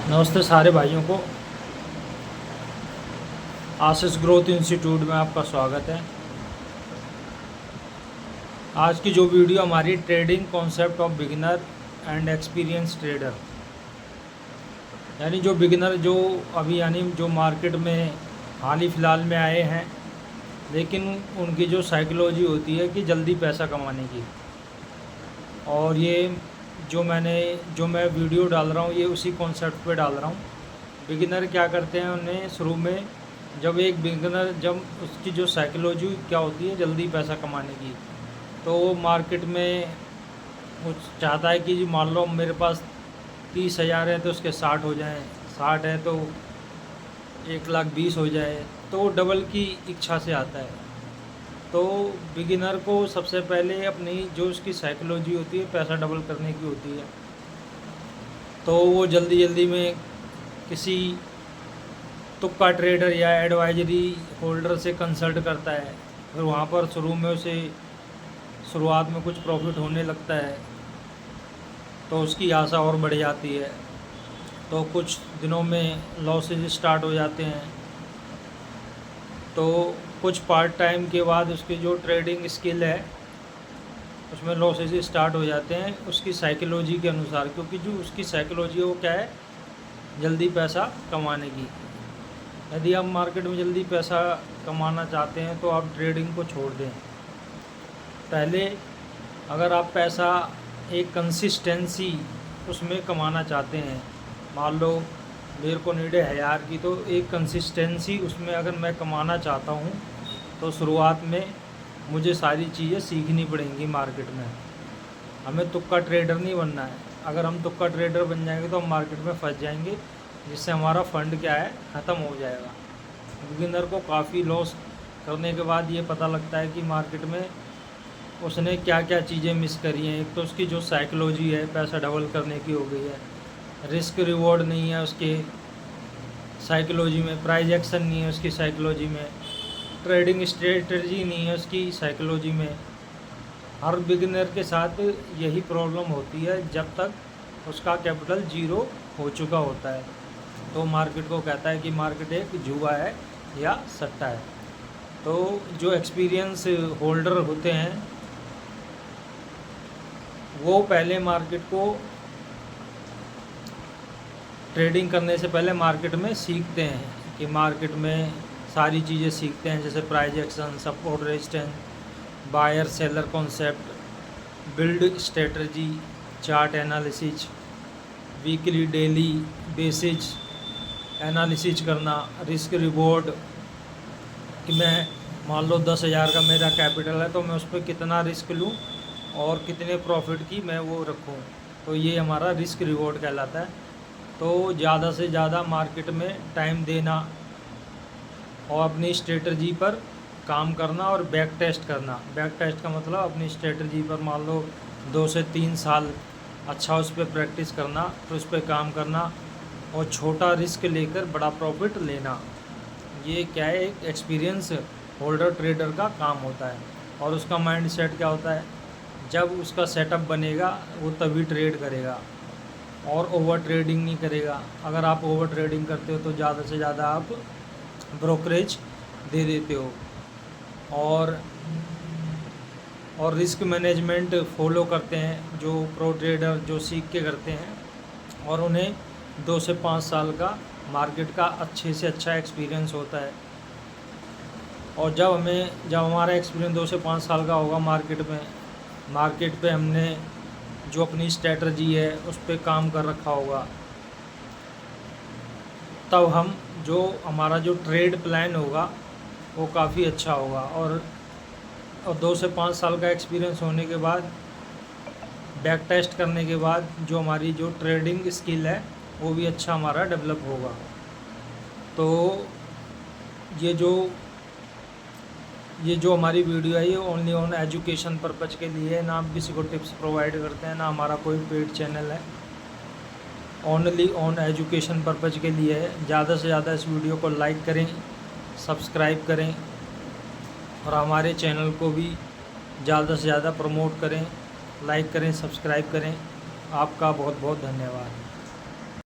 नमस्ते सारे भाइयों को। आशीष ग्रोथ इंस्टीट्यूट में आपका स्वागत है। आज की जो वीडियो हमारी trading concept of beginner and experience trader, यानी जो बिगिनर जो अभी यानी जो मार्केट में हाल ही फ़िलहाल में आए हैं, लेकिन उनकी जो साइकोलॉजी होती है कि जल्दी पैसा कमाने की। और ये जो मैं वीडियो डाल रहा हूँ ये उसी कॉन्सेप्ट पे डाल रहा हूँ। बिगिनर क्या करते हैं, उन्हें शुरू में जब उसकी जो साइकोलॉजी क्या होती है जल्दी पैसा कमाने की, तो वो मार्केट में वो चाहता है कि जी मान लो मेरे पास 30,000 है तो उसके 60 हो जाएं, 60 है तो 1,20,000 हो जाए, तो वो डबल की इच्छा से आता है। तो बिगिनर को सबसे पहले अपनी जो उसकी साइकोलॉजी होती है पैसा डबल करने की होती है, तो वो जल्दी जल्दी में किसी तुक्का ट्रेडर या एडवाइजरी होल्डर से कंसल्ट करता है। फिर वहाँ पर शुरू में उसे शुरुआत में कुछ प्रॉफिट होने लगता है तो उसकी आशा और बढ़ जाती है, तो कुछ दिनों में लॉसेज स्टार्ट हो जाते हैं। तो कुछ पार्ट टाइम के बाद उसकी जो ट्रेडिंग स्किल है उसमें लॉसेज स्टार्ट हो जाते हैं उसकी साइकोलॉजी के अनुसार, क्योंकि जो उसकी साइकोलॉजी है वो क्या है, जल्दी पैसा कमाने की। यदि आप मार्केट में जल्दी पैसा कमाना चाहते हैं तो आप ट्रेडिंग को छोड़ दें। पहले अगर आप पैसा एक कंसिस्टेंसी उसमें कमाना चाहते हैं, मान लो मेरे को नीड है 1000 की, तो एक कंसिस्टेंसी उसमें अगर मैं कमाना चाहता हूँ तो शुरुआत में मुझे सारी चीज़ें सीखनी पड़ेंगी मार्केट में। हमें तुक्का ट्रेडर नहीं बनना है। अगर हम तुक्का ट्रेडर बन जाएंगे तो हम मार्केट में फंस जाएंगे, जिससे हमारा फंड क्या है, ख़त्म हो जाएगा। बिगिनर को काफ़ी लॉस करने के बाद ये पता लगता है कि मार्केट में उसने क्या क्या चीज़ें मिस करी हैं। एक तो उसकी जो साइकोलॉजी है पैसा डबल करने की हो गई है, रिस्क रिवॉर्ड नहीं है उसके साइकोलॉजी में, प्राइज एक्शन नहीं है उसकी साइकोलॉजी में, ट्रेडिंग स्ट्रेटजी नहीं है उसकी साइकोलॉजी में। हर बिगिनर के साथ यही प्रॉब्लम होती है जब तक उसका कैपिटल ज़ीरो हो चुका होता है, तो मार्केट को कहता है कि मार्केट एक जुआ है या सट्टा है। तो जो एक्सपीरियंस होल्डर होते हैं वो पहले मार्केट को ट्रेडिंग करने से पहले मार्केट में सीखते हैं कि मार्केट में सारी चीज़ें सीखते हैं, जैसे price action, support, resistance, buyer seller concept, build strategy, chart analysis, weekly daily basis analysis करना, रिस्क रिवॉर्ड कि मैं मान लो 10,000 का मेरा कैपिटल है तो मैं उस पर कितना रिस्क लूँ और कितने प्रॉफिट की मैं वो रखूँ, तो ये हमारा रिस्क रिवॉर्ड कहलाता है। तो ज़्यादा से ज़्यादा मार्केट में टाइम देना और अपनी स्ट्रेटजी पर काम करना और बैक टेस्ट करना। बैक टेस्ट का मतलब अपनी स्ट्रेटजी पर मान लो 2 से 3 साल अच्छा उस पर प्रैक्टिस करना, फिर उस पर काम करना और छोटा रिस्क लेकर बड़ा प्रॉफिट लेना। ये क्या है, एक एक्सपीरियंस होल्डर ट्रेडर का काम होता है। और उसका माइंड सेट क्या होता है, जब उसका सेटअप बनेगा वो तभी ट्रेड करेगा और ओवर ट्रेडिंग नहीं करेगा। अगर आप ओवर ट्रेडिंग करते हो तो ज़्यादा से ज़्यादा आप ब्रोकरेज दे देते हो और रिस्क मैनेजमेंट फॉलो करते हैं जो प्रो ट्रेडर जो सीख के करते हैं, और उन्हें 2 से 5 साल का मार्केट का अच्छे से अच्छा एक्सपीरियंस होता है। और जब हमारा एक्सपीरियंस 2 से 5 साल का होगा मार्केट पे हमने जो अपनी स्ट्रेटजी है उस पर काम कर रखा होगा, तब हम जो हमारा जो ट्रेड प्लान होगा वो काफ़ी अच्छा होगा। और 2 से 5 साल का एक्सपीरियंस होने के बाद, बैक टेस्ट करने के बाद, जो हमारी जो ट्रेडिंग स्किल है वो भी अच्छा हमारा डेवलप होगा। तो ये जो हमारी वीडियो है ये ओनली ऑन एजुकेशन पर्पज़ के लिए है, ना हम किसी को टिप्स प्रोवाइड करते हैं, ना हमारा कोई पेड चैनल है। ओनली ऑन एजुकेशन पर्पज़ के लिए है। ज़्यादा से ज़्यादा इस वीडियो को लाइक करें, सब्सक्राइब करें और हमारे चैनल को भी ज़्यादा से ज़्यादा प्रमोट करें, लाइक करें, सब्सक्राइब करें। आपका बहुत बहुत धन्यवाद।